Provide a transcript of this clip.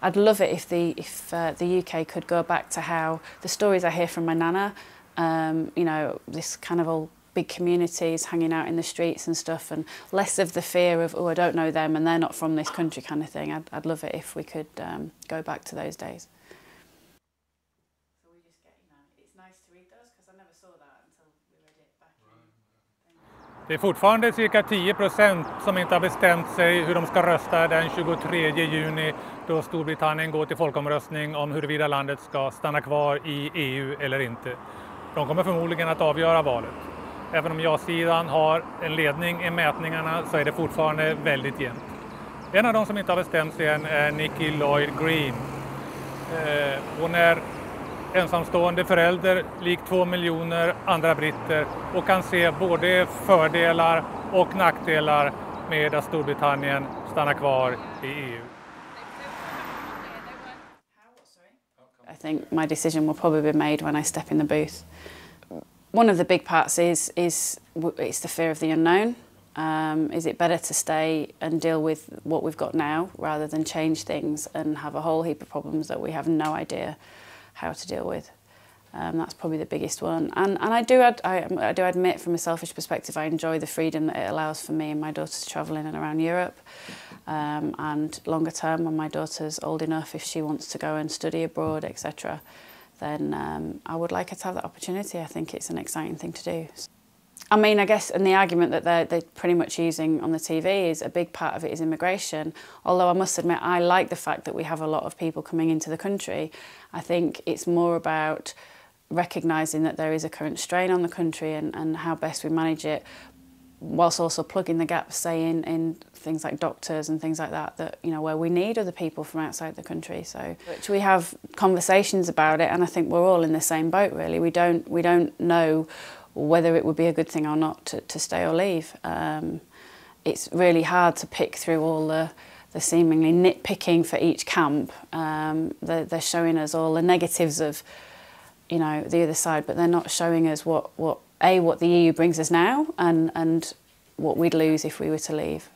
I'd love it if the UK could go back to how the stories I hear from my nana, you know, this kind of all big communities hanging out in the streets and stuff, and less of the fear of, oh, I don't know them and they're not from this country kind of thing. I'd love it if we could go back to those days. So we just get, you know, it's nice to read those because I never saw that until we read it back in. Det är fortfarande cirka 10% som inte har bestämt sig hur de ska rösta den 23 juni då Storbritannien går till folkomröstning om huruvida landet ska stanna kvar i EU eller inte. De kommer förmodligen att avgöra valet. Även om ja-sidan har en ledning i mätningarna så är det fortfarande väldigt jämnt. En av de som inte har bestämt sig än är Nicky Green. Hon är ensamstående förälder, lik 2 miljoner andra britter, och kan se både fördelar och nackdelar med att Storbritannien stannar kvar i EU. I think my decision will probably be made when I step in the booth. One of the big parts is it's the fear of the unknown. Is it better to stay and deal with what we've got now rather than change things and have a whole heap of problems that we have no idea how to deal with? That's probably the biggest one. And I do admit, from a selfish perspective, I enjoy the freedom that it allows for me and my daughter to travel in and around Europe. And longer term, when my daughter's old enough, if she wants to go and study abroad, etc., then I would like her to have that opportunity. I think it's an exciting thing to do. I mean, I guess, and the argument that they're pretty much using on the TV is a big part of it is immigration. Although I must admit, I like the fact that we have a lot of people coming into the country. I think it's more about recognising that there is a current strain on the country and how best we manage it, whilst also plugging the gaps, say, in things like doctors and things like that, you know, where we need other people from outside the country. So we have conversations about it, and I think we're all in the same boat, really. We don't know whether it would be a good thing or not to stay or leave. It's really hard to pick through all the seemingly nitpicking for each camp. They're showing us all the negatives of, you know, the other side, but they're not showing us what the EU brings us now and what we'd lose if we were to leave.